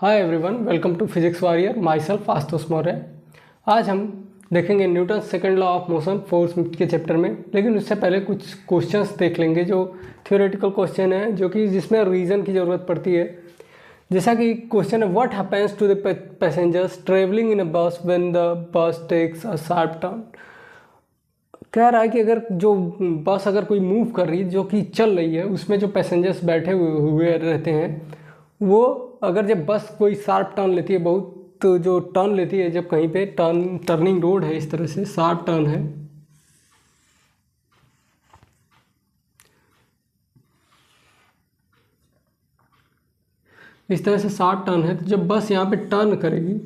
Hi everyone, welcome to physics warrior. Myself Ashutosh Maurya. आज हम देखेंगे Newton second law of motion force के chapter में, लेकिन उससे पहले कुछ क्वेश्चंस देख लेंगे जो थ्योरेटिकल क्वेश्चन है, जो कि जिसमें रीज़न की ज़रूरत पड़ती है। जैसा कि क्वेश्चन है, what happens to the passengers travelling in a bus when the bus takes a sharp turn. कह रहा है कि अगर जो बस अगर कोई मूव कर रही है, जो कि चल रही है, उसमें जो पैसेंजर्स बैठे हुए रहते हैं, वो अगर जब बस कोई शार्प टर्न लेती है, बहुत तो जो टर्न लेती है, जब कहीं पे टर्निंग रोड है, इस तरह से शार्प टर्न है, इस तरह से शार्प टर्न है, तो जब बस यहाँ पे टर्न करेगी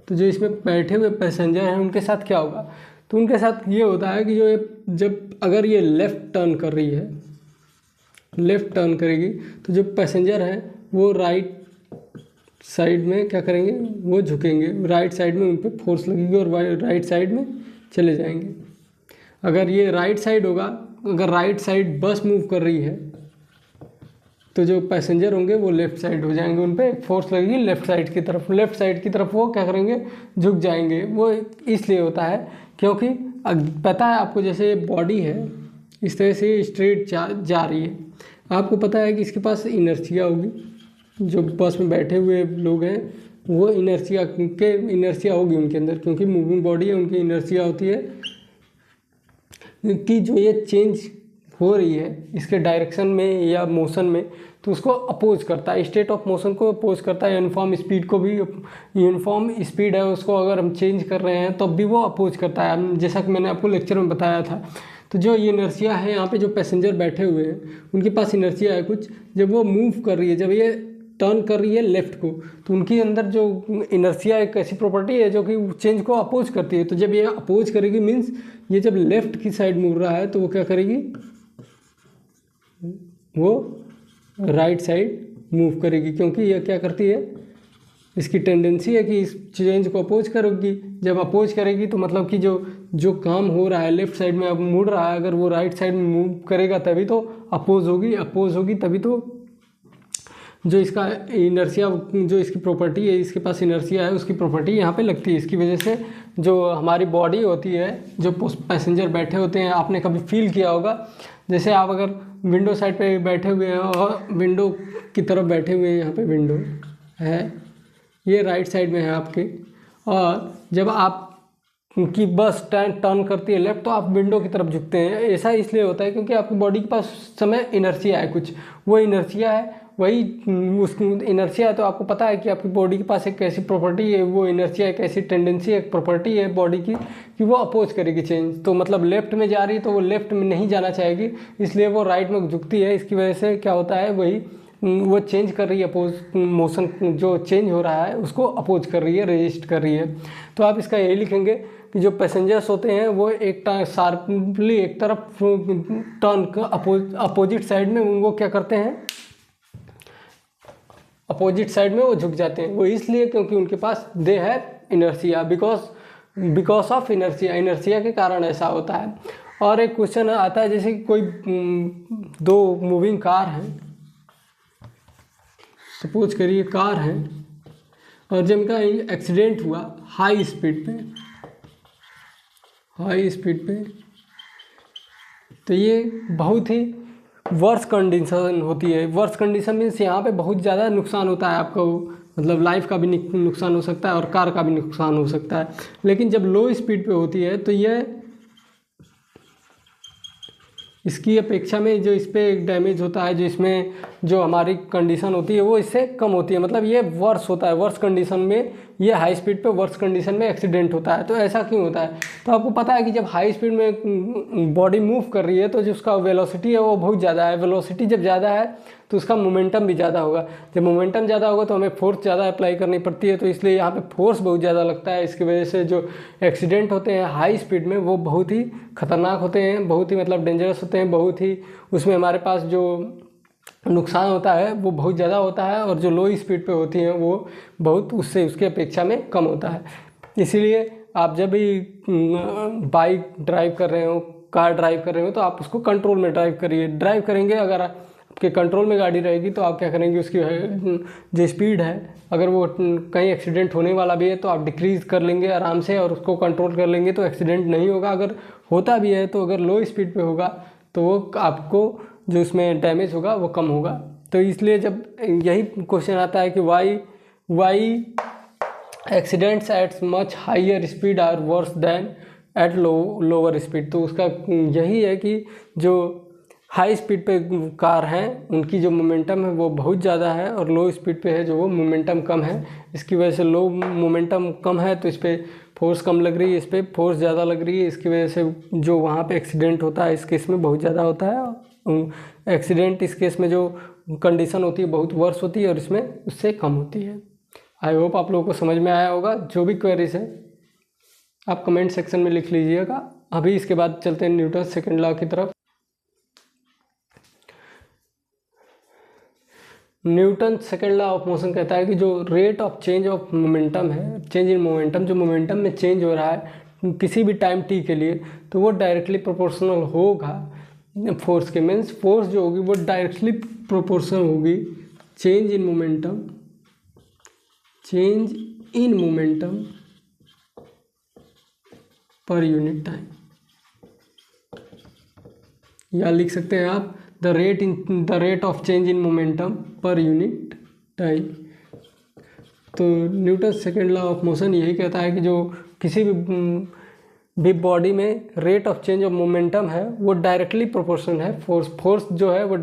तो जो इसमें बैठे हुए पैसेंजर हैं उनके साथ क्या होगा। तो उनके साथ ये होता है कि जब अगर ये लेफ़्ट टर्न कर रही है, लेफ़्ट टर्न करेगी, तो जो पैसेंजर हैं वो राइट साइड में क्या करेंगे, वो झुकेंगे, राइट साइड में उन पर फोर्स लगेगी और राइट साइड में चले जाएंगे। अगर ये राइट साइड होगा, अगर राइट साइड बस मूव कर रही है, तो जो पैसेंजर होंगे वो लेफ़्ट साइड हो जाएंगे, उन पर फोर्स लगेगी लेफ़्ट साइड की तरफ, लेफ़्ट साइड की तरफ वो क्या करेंगे, झुक जाएंगे। वो इसलिए होता है क्योंकि पता है आपको, जैसे बॉडी है इस तरह से स्ट्रेट जा रही है, आपको पता है कि इसके पास इनर्शिया होगी। जो बस में बैठे हुए लोग हैं वो इनर्शिया होगी उनके अंदर, क्योंकि मूविंग बॉडी है, उनकी इनर्शिया होती है कि जो ये चेंज हो रही है इसके डायरेक्शन में या मोशन में, तो उसको अपोज करता है, स्टेट ऑफ मोशन को अपोज करता है। यूनिफॉर्म स्पीड को भी, यूनिफॉर्म स्पीड है उसको अगर हम चेंज कर रहे हैं तब भी वो अपोज करता है, जैसा कि मैंने आपको लेक्चर में बताया था। तो जो इनर्शिया है, यहाँ पे जो पैसेंजर बैठे हुए हैं उनके पास इनर्शिया है कुछ, जब वो मूव कर रही है, जब ये टर्न कर रही है लेफ़्ट को, तो उनके अंदर जो इनर्शिया एक ऐसी प्रॉपर्टी है जो कि चेंज को अपोज करती है। तो जब ये अपोज करेगी, मीन्स ये जब लेफ़्ट की साइड मुड़ रहा है, तो वो क्या करेगी, वो राइट साइड मूव करेगी, क्योंकि ये क्या करती है, इसकी टेंडेंसी है कि इस चेंज को अपोज करेगी। जब अपोज करेगी तो मतलब कि जो काम हो रहा है लेफ़्ट साइड में अब मुड़ रहा है, अगर वो राइट साइड में मूव करेगा तभी तो अपोज होगी तभी तो जो इसका इनर्शिया, जो इसकी प्रॉपर्टी है, इसके पास इनर्शिया है, उसकी प्रॉपर्टी यहाँ पे लगती है। इसकी वजह से जो हमारी बॉडी होती है, जो पैसेंजर बैठे होते हैं, आपने कभी फील किया होगा, जैसे आप अगर विंडो साइड पे बैठे हुए हैं और विंडो की तरफ बैठे हुए हैं, यहाँ पे विंडो है, ये राइट साइड में है आपके, और जब आप की बस टर्न करती है लेफ्ट, तो आप विंडो की तरफ झुकते हैं। ऐसा इसलिए होता है क्योंकि आपकी बॉडी के पास समय इनर्शिया है कुछ, वो इनर्शिया है, वही उस इनर्शिया है। तो आपको पता है कि आपकी बॉडी के पास एक ऐसी प्रॉपर्टी है, वो इनर्शिया एक ऐसी टेंडेंसी, एक प्रॉपर्टी है बॉडी की कि वो अपोज करेगी चेंज। तो मतलब लेफ्ट में जा रही है तो वो लेफ्ट में नहीं जाना चाहेगी, इसलिए वो राइट में झुकती है। इसकी वजह से क्या होता है, वही वो चेंज कर रही है, अपोज मोशन जो चेंज हो रहा है उसको अपोज कर रही है, रेजिस्ट कर रही है। तो आप इसका यही लिखेंगे कि जो पैसेंजर्स होते हैं वो एक शार्पली एक तरफ टर्न अपोजिट साइड में वो क्या करते हैं, अपोजिट साइड में वो झुक जाते हैं। वो इसलिए क्योंकि उनके पास दे है इनर्शिया, बिकॉज ऑफ इनर्शिया के कारण ऐसा होता है। और एक क्वेश्चन आता है, जैसे कि कोई दो मूविंग कार हैं, सपोज करिए कार है, और जब इनका एक्सीडेंट हुआ हाई स्पीड पे, तो ये बहुत ही वर्स्ट कंडीशन होती है। वर्स्ट कंडीशन मीन्स यहाँ पे बहुत ज़्यादा नुकसान होता है आपको, मतलब लाइफ का भी नुकसान हो सकता है और कार का भी नुकसान हो सकता है। लेकिन जब लो स्पीड पे होती है तो ये इसकी अपेक्षा में जो इस पर डैमेज होता है, जो इसमें जो हमारी कंडीशन होती है वो इससे कम होती है। मतलब ये वर्स होता है, वर्स कंडीशन में ये हाई स्पीड पे वर्स कंडीशन में एक्सीडेंट होता है। तो ऐसा क्यों होता है, तो आपको पता है कि जब हाई स्पीड में बॉडी मूव कर रही है तो जो उसका वेलोसिटी है वो बहुत ज़्यादा है। वेलोसिटी जब ज़्यादा है तो उसका मोमेंटम भी ज़्यादा होगा। जब मोमेंटम ज़्यादा होगा तो हमें फोर्स ज़्यादा अप्लाई करनी पड़ती है, तो इसलिए यहाँ पे फोर्स बहुत ज़्यादा लगता है। इसकी वजह से जो एक्सीडेंट होते हैं हाई स्पीड में वो बहुत ही खतरनाक होते हैं, बहुत ही मतलब डेंजरस होते हैं, बहुत ही उसमें हमारे पास जो नुकसान होता है वो बहुत ज़्यादा होता है। और जो लो स्पीड पे होती हैं वो बहुत उसके अपेक्षा में कम होता है। इसीलिए आप जब भी बाइक ड्राइव कर रहे हो, कार ड्राइव कर रहे हो, तो आप उसको कंट्रोल में ड्राइव करिए। ड्राइव करेंगे, अगर के कंट्रोल में गाड़ी रहेगी तो आप क्या करेंगे, उसकी जो स्पीड है अगर वो कहीं एक्सीडेंट होने वाला भी है तो आप डिक्रीज़ कर लेंगे आराम से और उसको कंट्रोल कर लेंगे तो एक्सीडेंट नहीं होगा। अगर होता भी है तो अगर लो स्पीड पे होगा तो वो आपको जो उसमें डैमेज होगा वो कम होगा। तो इसलिए जब यही क्वेश्चन आता है कि why accidents at much higher speed are worse than at lower speed, तो उसका यही है कि जो हाई स्पीड पे कार हैं उनकी जो मोमेंटम है वो बहुत ज़्यादा है और लो स्पीड पे है जो वो मोमेंटम कम है। इसकी वजह से लो मोमेंटम कम है तो इस पर फोर्स कम लग रही है, इस पर फोर्स ज़्यादा लग रही है। इसकी वजह से जो वहाँ पे एक्सीडेंट होता है इस केस में बहुत ज़्यादा होता है। एक्सीडेंट इस केस में जो कंडीशन होती है बहुत वर्स होती है और इसमें उससे कम होती है। आई होप आप लोगों को समझ में आया होगा। जो भी क्वेरीज है आप कमेंट सेक्शन में लिख लीजिएगा। अभी इसके बाद चलते हैं न्यूटन सेकंड लॉ की तरफ। Newton second law of motion कहता है कि जो rate of change of momentum है, चेंज इन मोमेंटम, जो मोमेंटम में चेंज हो रहा है किसी भी टाइम टी के लिए तो वो डायरेक्टली प्रोपोर्शनल होगा फोर्स के। मीन्स फोर्स जो होगी वो डायरेक्टली प्रोपोर्शनल होगी change in momentum per unit time, या लिख सकते हैं आप the rate of change in momentum per unit time. तो Newton second law of motion यही कहता है कि जो किसी भी बॉडी में rate of change of momentum है वो डायरेक्टली प्रोपोर्शनल है फोर्स जो है वो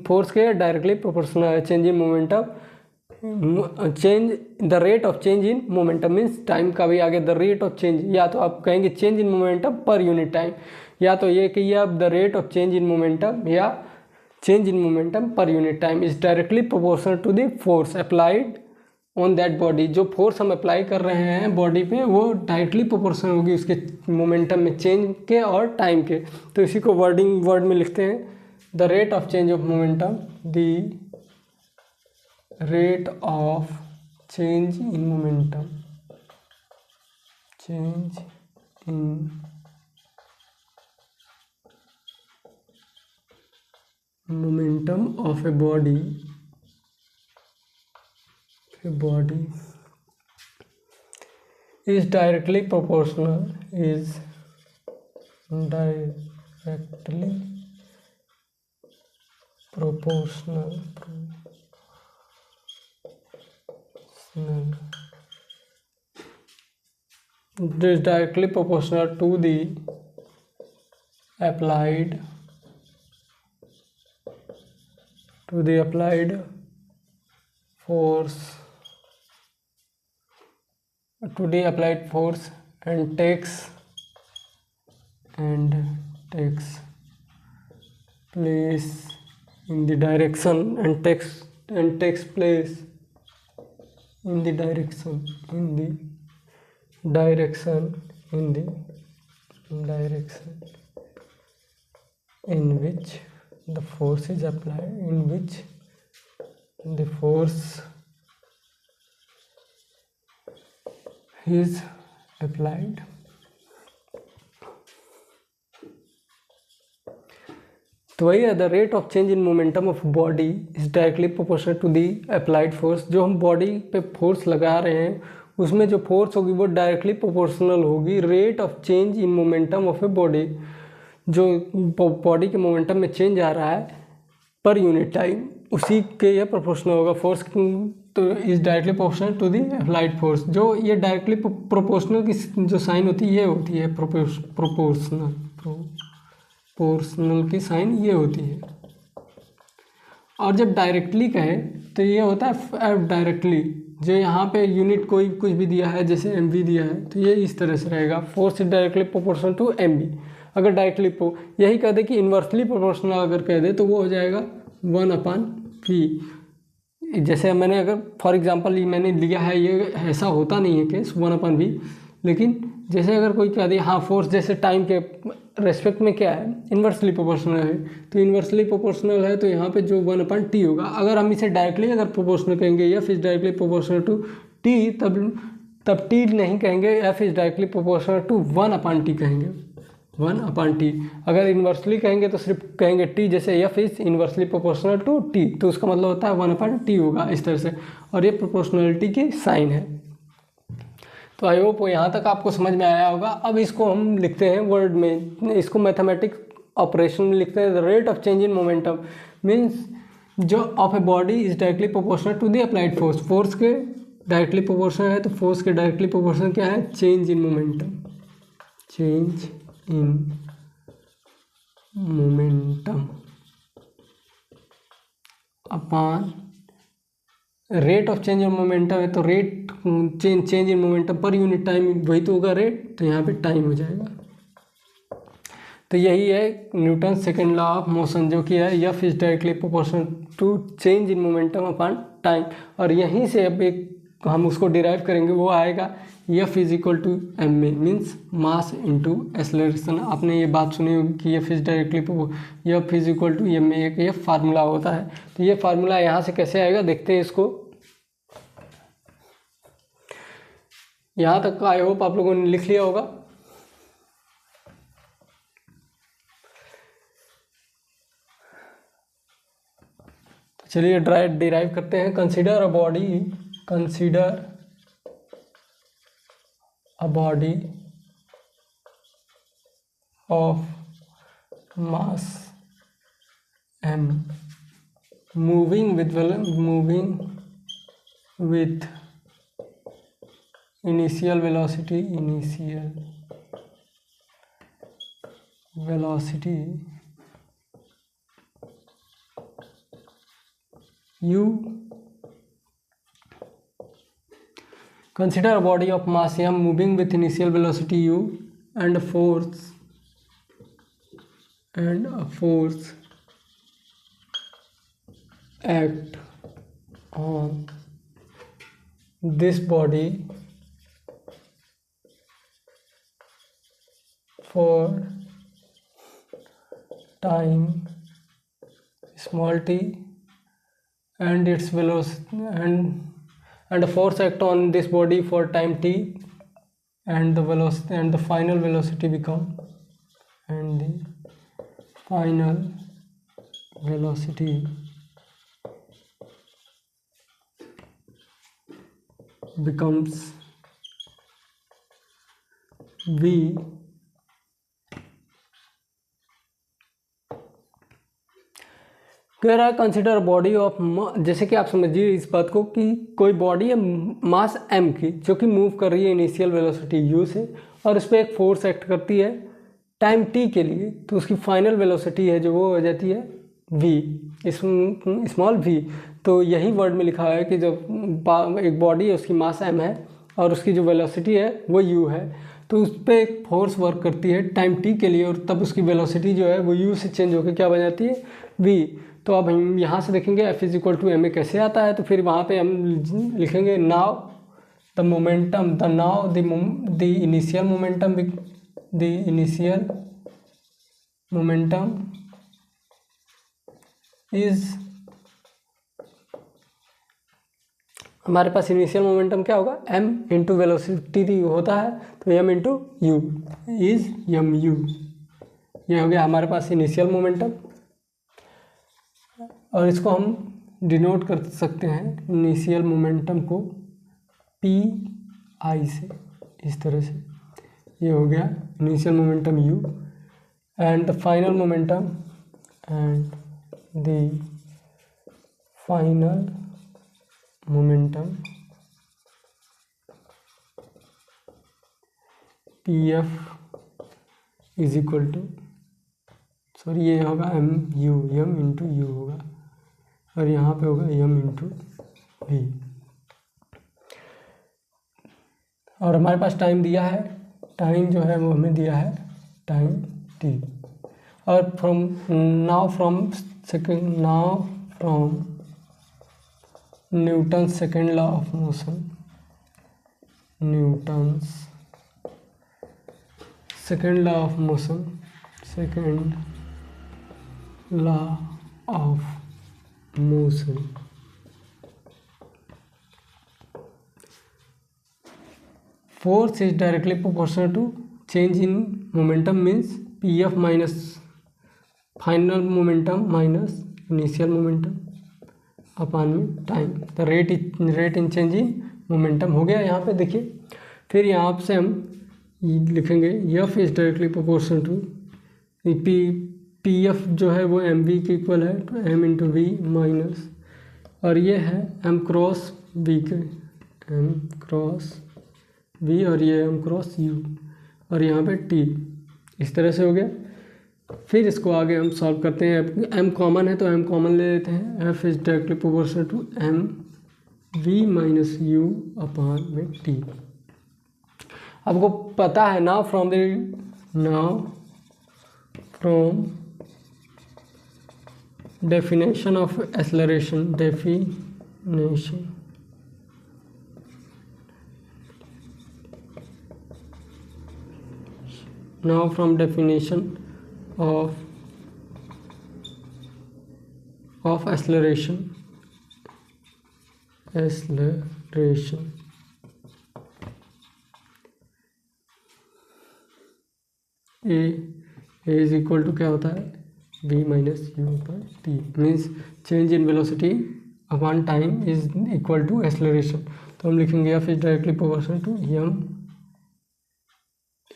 फोर्स के डायरेक्टली प्रोपोर्शनल है change in momentum. The rate of change in momentum means time का भी आगे द रेट ऑफ चेंज, या तो आप कहेंगे change in momentum per unit time, या तो ये कहिए आप the rate of change in momentum या change in momentum per unit time is directly proportional to the force applied on that body. जो फोर्स हम अप्लाई कर रहे हैं बॉडी पे वो डायरेक्टली प्रोपोर्शनल होगी उसके मोमेंटम में चेंज के और टाइम के। तो इसी को वर्ड में लिखते हैं the rate of change of momentum, the rate of change in momentum, change in momentum of a body is directly proportional to the applied force and takes place in the direction in which the force is applied, तो वही है the rate of change in momentum of body is directly proportional to the applied force. जो हम body पे force लगा रहे हैं उसमें जो फोर्स होगी वो डायरेक्टली प्रोपोर्शनल होगी rate of change in momentum of a body, जो बॉडी के मोमेंटम में चेंज आ रहा है पर यूनिट टाइम उसी के यह प्रोपोर्शनल होगा। फोर्स तो is directly proportional to the applied force. जो ये डायरेक्टली प्रोपोर्शनल की जो साइन होती है ये होती है प्रोपोर्शनल की साइन ये होती है। और जब डायरेक्टली कहे तो ये होता है डायरेक्टली, जो यहाँ पे यूनिट कोई कुछ भी दिया है जैसे mv दिया है तो ये इस तरह से रहेगा force is directly proportional to mv। अगर डायरेक्टली यही कह दे कि इन्वर्सली प्रोपोर्शनल अगर कह दे तो वो हो जाएगा 1/v। जैसे मैंने अगर फॉर एग्जांपल मैंने लिया है, ये ऐसा होता नहीं है केस 1/v, लेकिन जैसे अगर कोई कह दे हाँ फोर्स जैसे टाइम के रेस्पेक्ट में क्या है इन्वर्सली प्रोपोर्शनल है, तो इन्वर्सली प्रोपोर्शनल है तो यहाँ पे जो 1/t होगा। अगर हम इसे डायरेक्टली अगर प्रोपोर्शनल कहेंगे या फिर डायरेक्टली प्रोपोर्शनल टू t, तब t नहीं कहेंगे, या फिर डायरेक्टली प्रोपोर्शनल टू 1/t कहेंगे। 1/t। अगर इन्वर्सली कहेंगे तो सिर्फ कहेंगे t, जैसे f is inversely proportional to t, तो उसका मतलब होता है 1/t होगा इस तरह से, और ये प्रोपोर्शनलिटी की साइन है। तो आई होप यहाँ तक आपको समझ में आया होगा। अब इसको हम लिखते हैं वर्ड में, इसको मैथमेटिक्स ऑपरेशन में लिखते हैं। The rate of change in momentum means जो of a body is directly proportional to the applied force, force के डायरेक्टली प्रोपोर्शनल है, तो फोर्स के डायरेक्टली प्रोपोर्शनल क्या है, change in momentum, change in momentum upon rate of change in momentum है, तो rate change in momentum per unit time, वही तो होगा रेट, तो यहाँ पे टाइम हो जाएगा। तो यही है Newton second law of motion, जो कि है F is directly proportional to change in momentum upon time. और यहीं से अब एक हम उसको डिराइव करेंगे, वो आएगा F is equal to M A, means mass into acceleration. आपने ये बात सुनी होगी कि F is directly F is equal to M A, एक ये फार्मूला होता है। तो ये फार्मूला यहाँ से कैसे आएगा देखते हैं इसको। यहाँ तक आई होप आप लोगों ने लिख लिया होगा। तो चलिए डिराइव करते हैं। Consider a body of mass m moving with initial velocity u. Consider a body of mass m moving with initial velocity u and a force act on this body for time small t, and its velocity and a force act on this body for time t, and the velocity and the final velocity become becomes v कह रहा है consider body of, जैसे कि आप समझिए इस बात को कि कोई बॉडी है मास m की, जो कि मूव कर रही है इनिशियल वेलोसिटी u से, और उस पर एक फोर्स एक्ट करती है टाइम t के लिए, तो उसकी फाइनल वेलोसिटी है जो वो हो जाती है v, स्मॉल v। तो यही वर्ड में लिखा है कि जब एक बॉडी है उसकी मास m है और उसकी जो वेलोसिटी है वो u है, तो उस पर एक फोर्स वर्क करती है टाइम t के लिए, और तब उसकी वेलोसिटी जो है वो u से चेंज होकर क्या बन जाती है v। तो अब हम यहाँ से देखेंगे F is equal to M A कैसे आता है, तो फिर वहाँ पे हम लिखेंगे now the momentum the initial momentum is, हमारे पास इनिशियल मोमेंटम क्या होगा m इंटू वेलोसिटी होता है, तो m into U is M U, ये हो गया हमारे पास इनिशियल मोमेंटम। और इसको हम डिनोट कर सकते हैं इनिशियल मोमेंटम को पी आई से, इस तरह से, ये हो गया initial momentum u, and the final momentum P F is equal to, sorry ये होगा एम इंटू यू होगा, और यहाँ पे होगा m इंटू वी। और हमारे पास टाइम दिया है, टाइम जो है वो हमें दिया है टाइम t। और from Newton second law of motion, second law of motion force is directly proportional to change in momentum means P F minus final momentum minus initial momentum upon में time, the rate in change in momentum हो गया यहाँ पे देखिए। फिर यहाँ से हम लिखेंगे F is directly proportional to P F जो है वो एम वी के इक्वल है, तो एम इंटू वी माइनस, और ये है एम क्रॉस वी के, एम क्रॉस वी, और ये एम क्रॉस यू, और यहाँ पे टी, इस तरह से हो गया। फिर इसको आगे हम सॉल्व करते हैं। एम कॉमन है तो एम कॉमन ले लेते हैं। F is directly proportional to M V minus U upon में टी। आपको पता है now from definition of acceleration, now from definition of acceleration a is equal to क्या होता है, v माइनस यू पर T, means change in velocity upon time is equal to acceleration. तो हम लिखेंगे F is directly proportional to M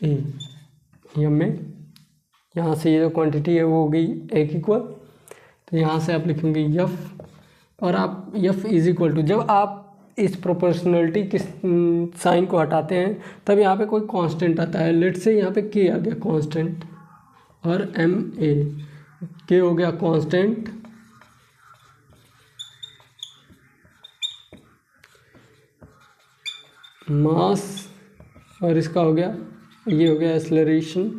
A, M में यहाँ से ये जो क्वांटिटी है वो हो गई एक इक्वल, तो यहाँ से आप लिखेंगे एफ, और आप एफ इज इक्वल टू, जब आप इस प्रोपोर्शनलिटी किस साइन को हटाते हैं तब यहाँ पे कोई कांस्टेंट आता है। लेट से यहाँ पे के आ गया कांस्टेंट, और एम ए के हो गया कांस्टेंट, मास, और इसका हो गया, ये हो गया एक्सेलरेशन,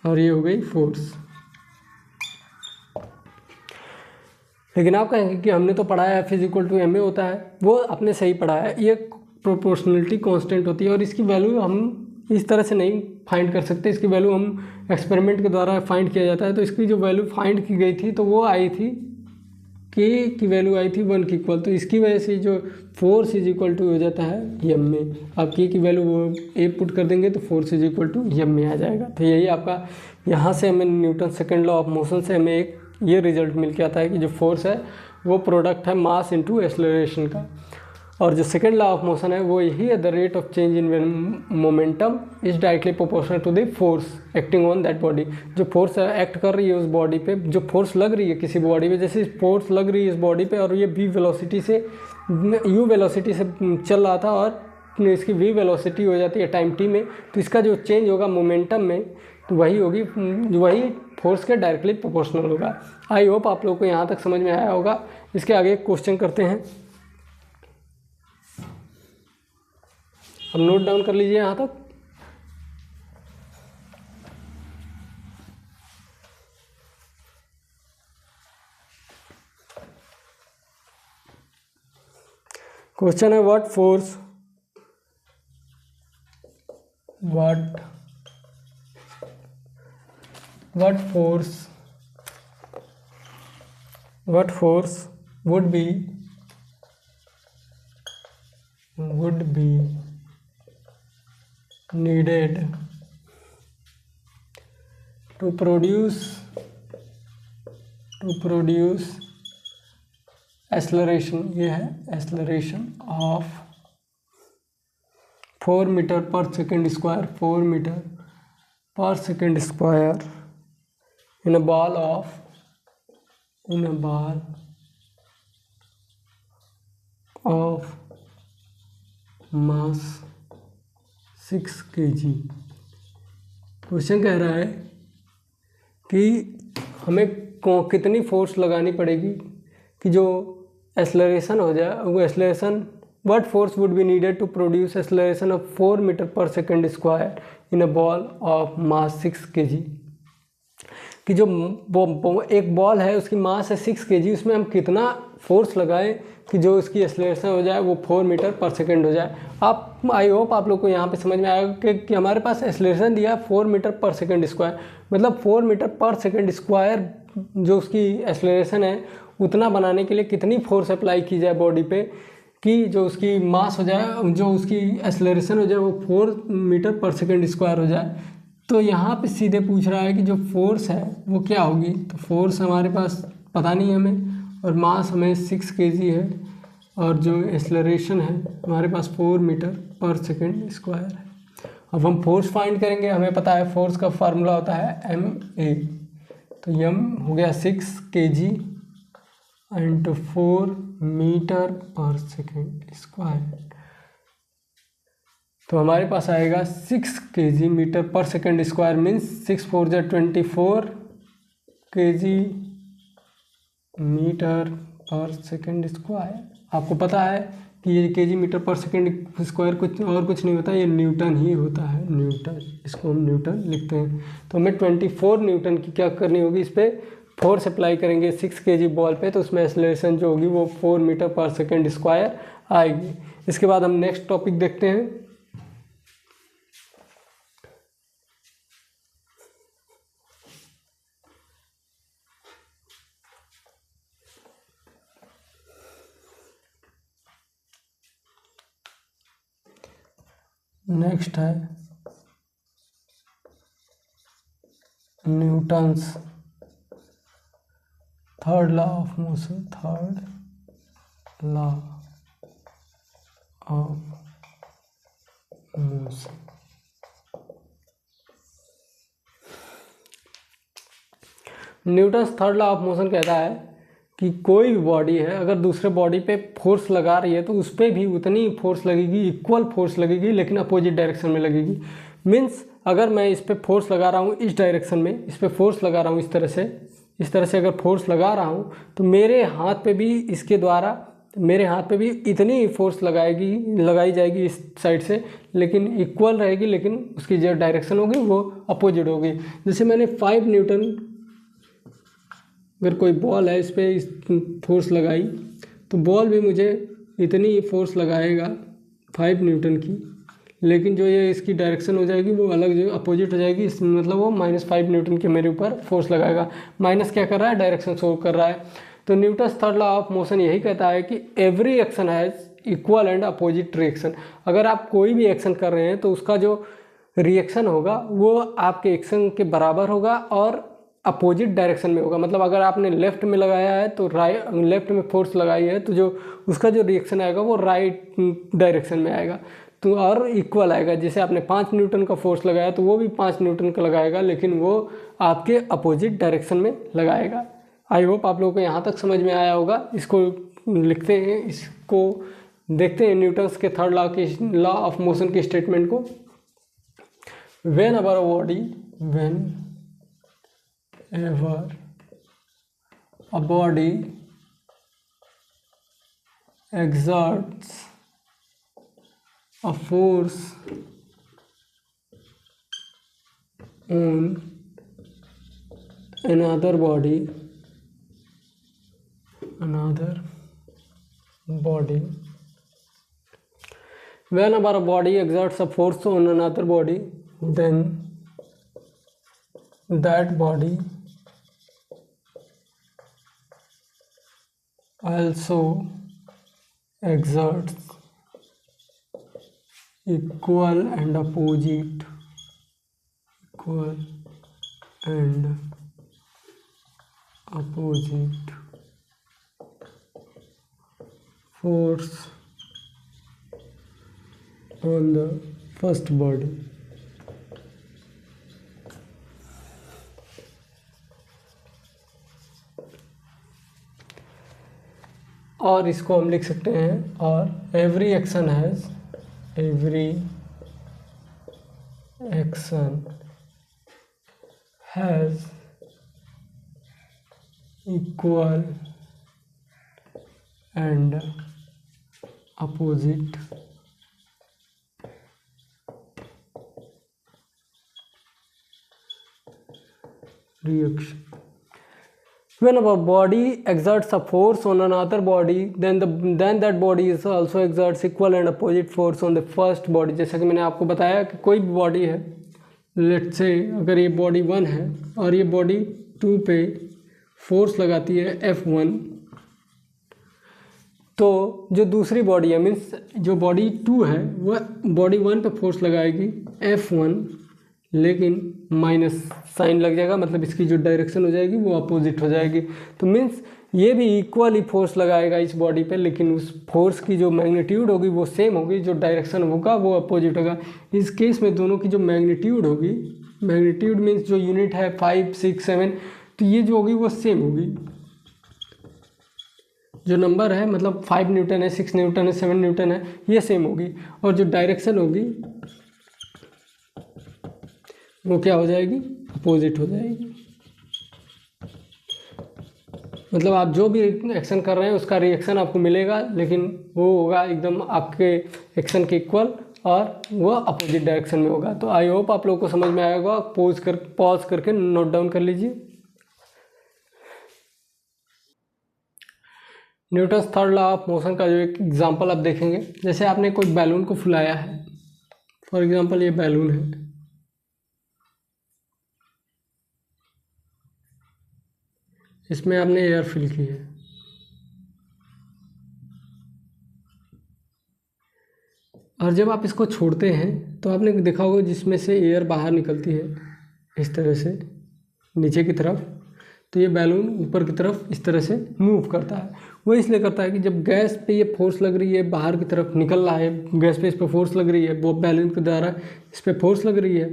और ये हो गई फोर्स। लेकिन आप कहेंगे कि हमने तो पढ़ा है F is equal to M A होता है, वो आपने सही पढ़ा है, ये प्रोपोर्शनलिटी कांस्टेंट होती है, और इसकी वैल्यू हम इस तरह से नहीं फाइंड कर सकते, इसकी वैल्यू हम एक्सपेरिमेंट के द्वारा फाइंड किया जाता है। तो इसकी जो वैल्यू फाइंड की गई थी तो वो आई थी, के की वैल्यू आई थी 1 के इक्वल, तो इसकी वजह से जो फोर्स इज इक्वल टू हो जाता है एम में। आप के की वैल्यू वो ए पुट कर देंगे तो force is equal to M में आ जाएगा। तो यही आपका, यहाँ से हमें Newton second law of motion से हमें एक ये रिजल्ट मिल के आता है कि जो फोर्स है वो प्रोडक्ट है मास इनटू एक्सेलरेशन का, और जो सेकंड लॉ ऑफ मोशन है वो यही है, the rate of change in momentum is directly proportional to the force acting on that body. जो फोर्स एक्ट कर रही है उस बॉडी पे, जो फोर्स लग रही है किसी बॉडी पे, जैसे फोर्स लग रही है इस बॉडी पे, और ये v वेलोसिटी से u वेलोसिटी से चल रहा था, और इसकी v वेलोसिटी हो जाती है टाइम t में, तो इसका जो चेंज होगा मोमेंटम में तो वही होगी, वही फोर्स के डायरेक्टली प्रोपोर्शनल होगा। आई होप आप लोगों को यहाँ तक समझ में आया होगा। इसके आगे एक क्वेश्चन करते हैं, हम नोट डाउन कर लीजिए यहाँ तक। क्वेश्चन है what force would be needed to produce acceleration, ये है acceleration of 4 metre per second square, 4 metre per second square in a ball of mass 6 kg। Question कह रहा है कि हमें कितनी फोर्स लगानी पड़ेगी कि जो एक्सेलरेशन हो जाए, वो acceleration, what force would be needed to produce acceleration of 4 metre per second square in a ball of mass 6 kg। कि जो एक बॉल है उसकी मास है 6 kg, उसमें हम कितना फोर्स लगाएं कि जो उसकी एक्सेलरेशन हो जाए वो 4 मीटर पर सेकेंड हो जाए। आप, आई होप आप लोग को यहाँ पे समझ में आएगा कि हमारे पास एक्सेलरेशन दिया है 4 मीटर पर सेकेंड स्क्वायर, मतलब 4 मीटर पर सेकेंड स्क्वायर जो उसकी एक्सेलरेशन है उतना बनाने के लिए कितनी फोर्स अप्लाई की जाए बॉडी पे कि जो उसकी मास हो जाए, जो उसकी एक्सेलरेशन हो जाए वो 4 मीटर पर सेकंड स्क्वायर हो जाए। तो यहाँ पे सीधे पूछ रहा है कि जो फोर्स है वो क्या होगी। तो फोर्स हमारे पास पता नहीं है हमें, और मास हमें 6 kg है, और जो एक्सेलरेशन है हमारे पास 4 मीटर पर सेकंड स्क्वायर है। अब हम फोर्स फाइंड करेंगे। हमें पता है फोर्स का फार्मूला होता है ma। तो m हो गया 6 kg × 4 मीटर पर सेकंड स्क्वायर। तो हमारे पास आएगा 6 kg मीटर पर सेकंड स्क्वायर मीन्स 6 4 जा 24 kg मीटर पर सेकंड स्क्वायर। आपको पता है कि ये kg मीटर पर सेकंड स्क्वायर कुछ और कुछ नहीं होता, ये न्यूटन ही होता है, न्यूटन। इसको हम न्यूटन लिखते हैं। तो हमें 24 न्यूटन की क्या करनी होगी, इस पर फोर्स अप्लाई करेंगे 6 kg बॉल पे, तो उसमें एक्सेलरेशन जो होगी वो 4 मीटर पर सेकंड स्क्वायर आएगी। इसके बाद हम नेक्स्ट टॉपिक देखते हैं। नेक्स्ट है Newton's third law of motion, third law of motion. Newton's third law of motion कहता है कि कोई भी बॉडी है अगर दूसरे बॉडी पे फोर्स लगा रही है तो उस पर भी उतनी फोर्स लगेगी, इक्वल फोर्स लगेगी, लेकिन अपोजिट डायरेक्शन में लगेगी। मीन्स अगर मैं इस पर फोर्स लगा रहा हूँ इस डायरेक्शन में, इस पर फोर्स लगा रहा हूँ इस तरह से अगर फोर्स लगा रहा हूँ तो मेरे हाथ पे भी इसके द्वारा मेरे हाथ पे भी इतनी फोर्स लगाई जाएगी इस साइड से, लेकिन इक्वल रहेगी, लेकिन उसकी जो डायरेक्शन होगी वो अपोजिट होगी। जैसे मैंने 5 न्यूटन, अगर कोई बॉल है इस पर फोर्स लगाई तो बॉल भी मुझे इतनी फोर्स लगाएगा 5 न्यूटन की, लेकिन जो ये इसकी डायरेक्शन हो जाएगी वो अलग, जो अपोजिट हो जाएगी। इसमें मतलब वो -5 न्यूटन के मेरे ऊपर फोर्स लगाएगा। माइनस क्या कर रहा है, डायरेक्शन शो कर रहा है। तो Newton's third law of motion यही कहता है कि every action has equal and opposite reaction. अगर आप कोई भी एक्शन कर रहे हैं तो उसका जो रिएक्शन होगा वो आपके एक्शन के बराबर होगा और अपोजिट डायरेक्शन में होगा। मतलब अगर आपने लेफ्ट में लगाया है तो लेफ्ट में फोर्स लगाई है तो जो उसका जो रिएक्शन आएगा वो राइट डायरेक्शन में आएगा, तो और इक्वल आएगा। जैसे आपने 5 न्यूटन का फोर्स लगाया तो वो भी 5 न्यूटन का लगाएगा, लेकिन वो आपके अपोजिट डायरेक्शन में लगाएगा। आई होप आप लोगों को यहाँ तक समझ में आया होगा। इसको लिखते हैं, इसको देखते हैं न्यूटन्स के थर्ड लॉ ऑफ मोशन के स्टेटमेंट को। When ever a body exerts a force on another body whenever a body exerts a force on another body, then that body also exerts equal and opposite force on the first body. और इसको हम लिख सकते हैं, और every action has equal and opposite reaction. When a body exerts a force on another body, then that body is also exerts equal and opposite force on the first body. जैसा कि मैंने आपको बताया कि कोई भी बॉडी है, let's say अगर ये बॉडी 1 है और ये बॉडी 2 पे फोर्स लगाती है F1, तो जो दूसरी बॉडी है मीन्स जो बॉडी 2 है वह बॉडी 1 पे फोर्स लगाएगी F1, लेकिन माइनस साइन लग जाएगा, मतलब इसकी जो डायरेक्शन हो जाएगी वो अपोजिट हो जाएगी। तो मीन्स ये भी इक्वली फोर्स लगाएगा इस बॉडी पे, लेकिन उस फोर्स की जो मैग्नीट्यूड होगी वो सेम होगी, जो डायरेक्शन होगा वो अपोजिट होगा। इस केस में दोनों की जो मैग्नीट्यूड होगी, मैग्नीट्यूड मीन्स जो यूनिट है 5, 6, 7, तो ये जो होगी वो सेम होगी। जो नंबर है मतलब 5 न्यूटन है, 6 न्यूटन है, 7 न्यूटन है, ये सेम होगी। और जो डायरेक्शन होगी वो क्या हो जाएगी, अपोजिट हो जाएगी। मतलब आप जो भी एक्शन कर रहे हैं उसका रिएक्शन आपको मिलेगा, लेकिन वो होगा एकदम आपके एक्शन के इक्वल और वो अपोजिट डायरेक्शन में होगा। तो आई होप आप लोगों को समझ में आया होगा। पॉज करके नोट डाउन कर लीजिए। Newton's third law of motion का जो एक एग्जांपल आप देखेंगे, जैसे आपने कोई बैलून को फुलाया है, फॉर एग्जांपल ये बैलून है, इसमें आपने एयर फिल की है, और जब आप इसको छोड़ते हैं तो आपने देखा होगा जिसमें से एयर बाहर निकलती है इस तरह से नीचे की तरफ, तो ये बैलून ऊपर की तरफ इस तरह से मूव करता है। वो इसलिए करता है कि जब गैस पे ये फोर्स लग रही है, बाहर की तरफ निकल रहा है, गैस पे इस पर फोर्स लग रही है, वो बैलून के द्वारा इस पर फोर्स लग रही है,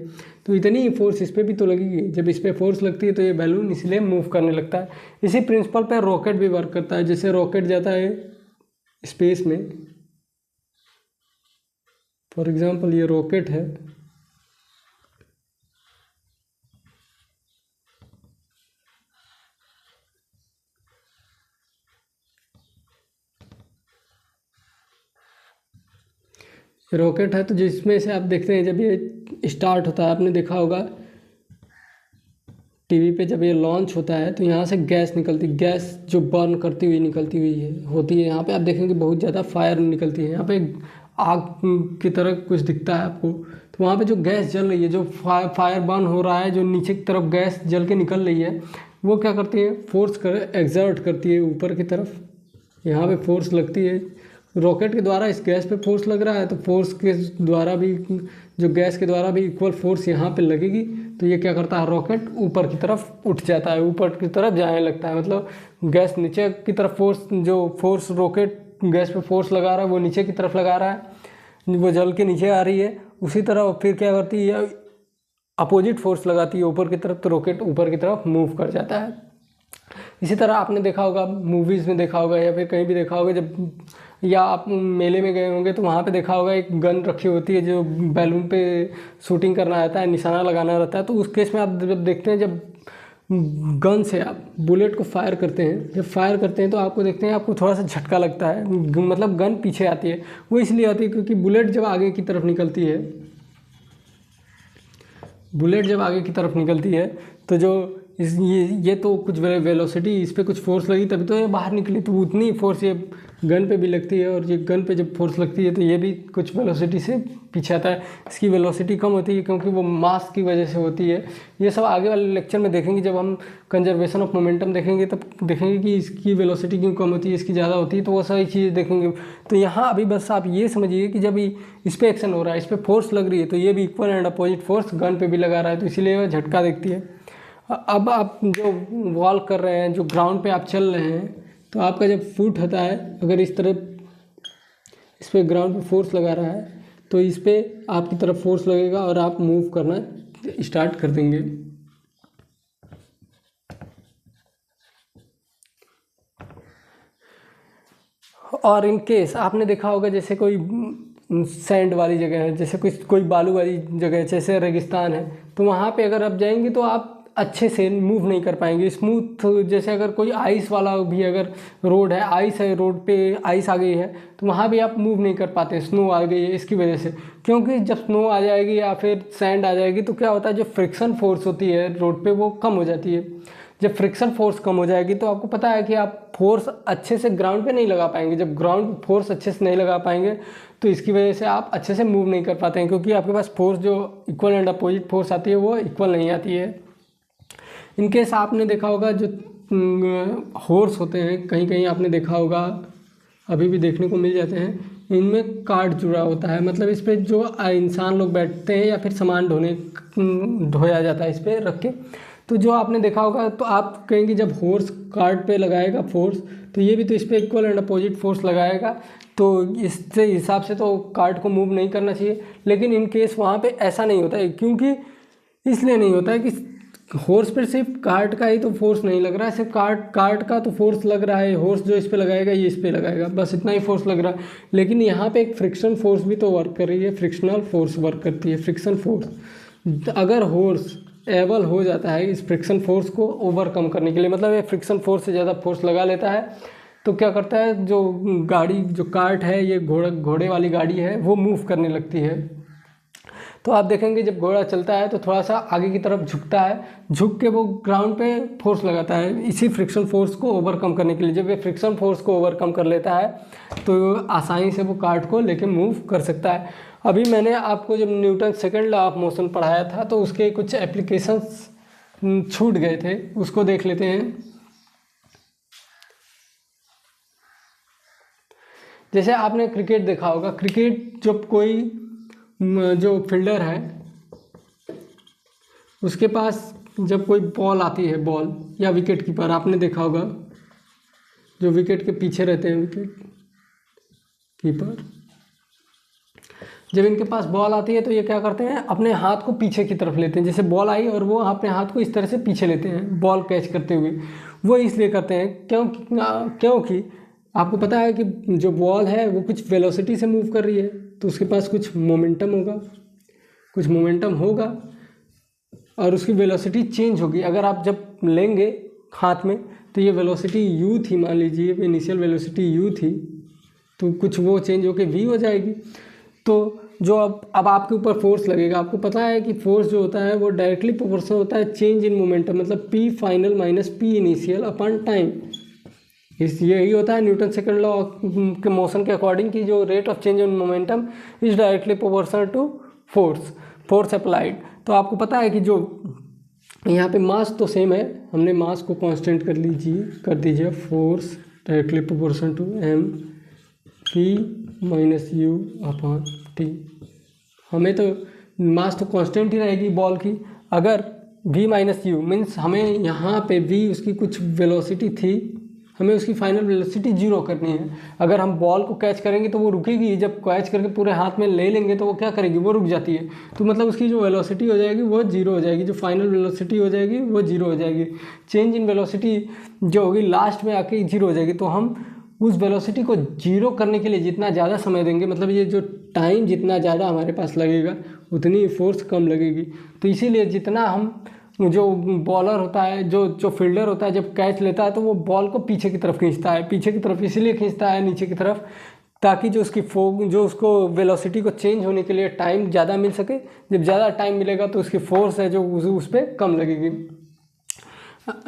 तो इतनी फोर्स इस पर भी तो लगेगी। जब इस पर फोर्स लगती है तो ये बैलून इसलिए मूव करने लगता है। इसी प्रिंसिपल पर रॉकेट भी वर्क करता है। जैसे रॉकेट जाता है स्पेस में, फॉर एग्जाम्पल ये रॉकेट है, रॉकेट है, तो जिसमें से आप देखते हैं जब ये स्टार्ट होता है, आपने देखा होगा टीवी पे जब ये लॉन्च होता है तो यहाँ से गैस निकलती, गैस जो बर्न करती हुई निकलती हुई है होती है। यहाँ पे आप देखेंगे बहुत ज़्यादा फायर निकलती है, यहाँ पे आग की तरह कुछ दिखता है आपको। तो वहाँ पे जो गैस जल रही है, जो फायर बर्न हो रहा है, जो नीचे की तरफ गैस जल के निकल रही है, वो क्या करती है, फोर्स एग्जर्ट करती है ऊपर की तरफ। यहाँ पे फोर्स लगती है, रॉकेट के द्वारा इस गैस पे फोर्स लग रहा है, तो फोर्स के द्वारा भी, जो गैस के द्वारा भी इक्वल फोर्स यहाँ पे लगेगी। तो ये क्या करता है, रॉकेट ऊपर की तरफ उठ जाता है, ऊपर की तरफ जाने लगता है। मतलब गैस नीचे की तरफ फोर्स, जो फोर्स रॉकेट गैस पे फोर्स लगा रहा है वो नीचे की तरफ लगा रहा है, वो जल के नीचे आ रही है। उसी तरह फिर क्या करती है, अपोजिट फोर्स लगाती है ऊपर की तरफ, तो रॉकेट ऊपर की तरफ मूव कर जाता है। इसी तरह आपने देखा होगा, मूवीज़ में देखा होगा या फिर कहीं भी देखा होगा, जब या आप मेले में गए होंगे तो वहाँ पे देखा होगा एक गन रखी होती है जो बैलून पे शूटिंग करना रहता है, निशाना लगाना रहता है। तो उस केस में आप जब देखते हैं, जब गन से आप बुलेट को फायर करते हैं, जब फायर करते हैं तो आपको देखते हैं आपको थोड़ा सा झटका लगता है, मतलब गन पीछे आती है। वो इसलिए आती है क्योंकि बुलेट जब आगे की तरफ निकलती है, बुलेट जब आगे की तरफ निकलती है तो जो ये तो कुछ वेलोसिटी, इस पर कुछ फोर्स लगी तभी तो ये बाहर निकली, तो उतनी फोर्स ये गन पे भी लगती है। और ये गन पे जब फोर्स लगती है तो ये भी कुछ वेलोसिटी से पीछे आता है। इसकी वेलोसिटी कम होती है क्योंकि वो मास की वजह से होती है। ये सब आगे वाले लेक्चर में देखेंगे, जब हम कंजर्वेशन ऑफ मोमेंटम देखेंगे तब देखेंगे कि इसकी वेलोसिटी क्यों कम होती है, इसकी ज़्यादा होती है, तो वो सारी चीज़ें देखेंगे। तो यहाँ अभी बस आप ये समझिए कि जब इस पर एक्शन हो रहा है, इस पर फोर्स लग रही है, तो ये भी equal and opposite force gun पे भी लगा रहा है, तो इसीलिए वह झटका देखती है। अब आप जो वॉक कर रहे हैं, जो ग्राउंड पे आप चल रहे हैं, तो आपका जब फुट होता है, अगर इस तरफ इस पर ग्राउंड पे फोर्स लगा रहा है तो इस पर आपकी तरफ फोर्स लगेगा और आप मूव करना स्टार्ट कर देंगे। और इन केस आपने देखा होगा जैसे कोई सैंड वाली जगह है, जैसे कोई बालू वाली जगह है, जैसे रेगिस्तान है, तो वहाँ पे अगर आप जाएंगे तो आप अच्छे से मूव नहीं कर पाएंगे स्मूथ। जैसे अगर कोई आइस वाला भी अगर रोड है, आइस है, रोड पे आइस आ गई है, तो वहाँ भी आप मूव नहीं कर पाते, स्नो आ गई है इसकी वजह से। क्योंकि जब स्नो आ जाएगी या फिर सैंड आ जाएगी तो क्या होता है, जो फ्रिक्शन फोर्स होती है रोड पे वो कम हो जाती है। जब फ्रिक्शन फोर्स कम हो जाएगी तो आपको पता है कि आप फोर्स अच्छे से ग्राउंड पे नहीं लगा पाएंगे। जब ग्राउंड फोर्स अच्छे से नहीं लगा पाएंगे तो इसकी वजह से आप अच्छे से मूव नहीं कर पाते हैं, क्योंकि आपके पास फोर्स जो इक्वल एंड अपोजिट फोर्स आती है वो इक्वल नहीं आती है। इनकेस आपने देखा होगा जो हॉर्स होते हैं, कहीं कहीं आपने देखा होगा अभी भी देखने को मिल जाते हैं, इनमें कार्ड जुड़ा होता है, मतलब इस पर जो इंसान लोग बैठते हैं या फिर सामान ढोया जाता है इस पर रख के। तो जो आपने देखा होगा, तो आप कहेंगे जब हॉर्स कार्ड पे लगाएगा फोर्स, तो ये भी तो इस पर इक्वल एंड अपोजिट फोर्स लगाएगा, तो इससे हिसाब से तो कार्ड को मूव नहीं करना चाहिए। लेकिन इन केस वहाँ पे ऐसा नहीं होता है, क्योंकि इसलिए नहीं होता है कि हॉर्स पर सिर्फ कार्ड का ही तो फोर्स नहीं लग रहा है, सिर्फ कार्ड का तो फोर्स लग रहा है, हॉर्स जो इस पे लगाएगा ये इस पे लगाएगा, बस इतना ही फोर्स लग रहा है। लेकिन यहाँ पे एक फ्रिक्शन फोर्स भी तो वर्क कर रही है, फ्रिक्शनल फोर्स वर्क करती है, फ्रिक्शन फोर्स। अगर हॉर्स एबल हो जाता है इस फ्रिक्शन फोर्स को ओवरकम करने के लिए, मतलब ये फ्रिक्शन फोर्स से ज़्यादा फोर्स लगा लेता है, तो क्या करता है, जो गाड़ी, जो कार्ट है, ये घोड़े वाली गाड़ी है, वो मूव करने लगती है। तो आप देखेंगे जब घोड़ा चलता है तो थोड़ा सा आगे की तरफ झुकता है, झुक के वो ग्राउंड पे फोर्स लगाता है इसी फ्रिक्शन फोर्स को ओवरकम करने के लिए। जब ये फ्रिक्शन फोर्स को ओवरकम कर लेता है तो आसानी से वो कार्ट को लेके मूव कर सकता है। अभी मैंने आपको जब Newton second law of motion पढ़ाया था तो उसके कुछ एप्लीकेशंस छूट गए थे, उसको देख लेते हैं। जैसे आपने क्रिकेट देखा होगा, क्रिकेट जब कोई जो फील्डर है उसके पास जब कोई बॉल आती है, बॉल या विकेट कीपर, आपने देखा होगा जो विकेट के पीछे रहते हैं विकेट कीपर, जब इनके पास बॉल आती है तो ये क्या करते हैं, अपने हाथ को पीछे की तरफ लेते हैं। जैसे बॉल आई और वो अपने हाथ को इस तरह से पीछे लेते हैं बॉल कैच करते हुए। वो इसलिए करते हैं क्योंकि आपको पता है कि जो बॉल है वो कुछ वेलोसिटी से मूव कर रही है, तो उसके पास कुछ मोमेंटम होगा और उसकी वेलोसिटी चेंज होगी। अगर आप जब लेंगे हाथ में तो ये वेलोसिटी u थी, मान लीजिए इनिशियल वेलोसिटी u थी, तो कुछ वो चेंज होके v हो जाएगी। तो जो अब आपके ऊपर फोर्स लगेगा, आपको पता है कि फोर्स जो होता है वो डायरेक्टली प्रोपोर्शनल होता है चेंज इन मोमेंटम, मतलब p final minus p initial upon time. यही होता है न्यूटन सेकंड लॉ के मोशन के अकॉर्डिंग कि जो rate of change in momentum is directly proportional to force applied. तो आपको पता है कि जो यहाँ पे मास तो सेम है, हमने मास को कांस्टेंट कर दीजिए force directly proportional to m p minus u upon t। हमें तो मास तो कांस्टेंट ही रहेगी बॉल की। अगर v माइनस यू मीन्स हमें यहाँ पे v उसकी कुछ वेलोसिटी थी, हमें उसकी फाइनल वेलोसिटी 0 करनी है। अगर हम बॉल को कैच करेंगे तो वो रुकेगी, जब कैच करके पूरे हाथ में ले लेंगे तो वो क्या करेगी, वो रुक जाती है। तो मतलब उसकी जो वेलोसिटी हो जाएगी वो 0 हो जाएगी, जो फाइनल वेलोसिटी हो जाएगी वो 0 हो जाएगी। चेंज इन वेलोसिटी जो होगी लास्ट में आके 0 हो जाएगी। तो हम उस वेलोसिटी को 0 करने के लिए जितना ज़्यादा समय देंगे, मतलब ये जो टाइम जितना ज़्यादा हमारे पास लगेगा उतनी फोर्स कम लगेगी। तो इसीलिए जितना हम जो बॉलर होता है, जो फील्डर होता है, जब कैच लेता है तो वो बॉल को पीछे की तरफ खींचता है, पीछे की तरफ इसलिए खींचता है नीचे की तरफ, ताकि जो उसको वेलोसिटी को चेंज होने के लिए टाइम ज़्यादा मिल सके। जब ज़्यादा टाइम मिलेगा तो उसकी फोर्स है जो उस पर कम लगेगी।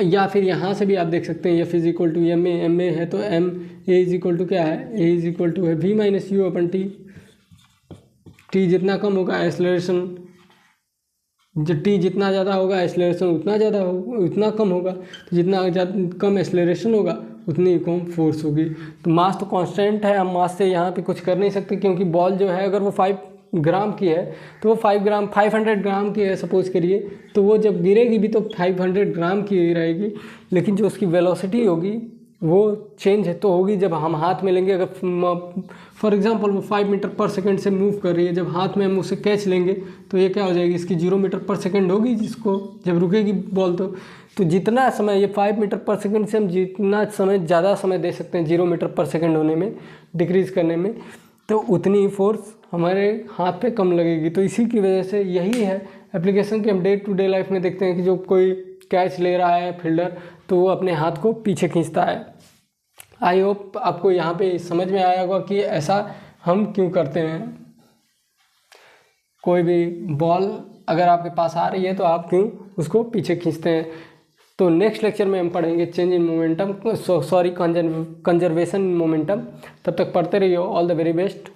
या फिर यहाँ से भी आप देख सकते हैं F is equal to M A है तो M A is equal to क्या है, ए इज इक्वल टू है v minus U upon T जितना कम होगा एक्सेलरेशन, जो टी जितना ज़्यादा होगा एक्सेलरेशन उतना कम होगा। तो जितना कम एक्सेलरेशन होगा उतनी कम फोर्स होगी। तो मास तो कांस्टेंट है, हम मास से यहाँ पे कुछ कर नहीं सकते, क्योंकि बॉल जो है अगर वो 5 ग्राम की है तो वो 500 ग्राम की है सपोज करिए, तो वो जब गिरेगी भी तो 500 ग्राम की ही रहेगी। लेकिन जो उसकी वेलोसिटी होगी वो चेंज तो होगी जब हम हाथ में लेंगे। अगर फॉर एग्जांपल वो 5 मीटर पर सेकंड से मूव कर रही है, जब हाथ में हम उसे कैच लेंगे तो ये क्या हो जाएगी, इसकी 0 मीटर पर सेकंड होगी, जिसको जब रुकेगी बॉल तो जितना समय ये 5 मीटर पर सेकंड से हम जितना समय ज़्यादा समय दे सकते हैं 0 मीटर पर सेकंड होने में, डिक्रीज़ करने में, तो उतनी फोर्स हमारे हाथ पे कम लगेगी। तो इसी की वजह से यही है एप्लीकेशन कि हम डे टू डे लाइफ में देखते हैं कि जो कोई कैच ले रहा है फील्डर तो वो अपने हाथ को पीछे खींचता है। आई होप आपको यहाँ पे समझ में आया होगा कि ऐसा हम क्यों करते हैं। कोई भी बॉल अगर आपके पास आ रही है तो आप क्यों उसको पीछे खींचते हैं। तो नेक्स्ट लेक्चर में हम पढ़ेंगे change in momentum, conservation in momentum. तब तक पढ़ते रहिए। All the very best.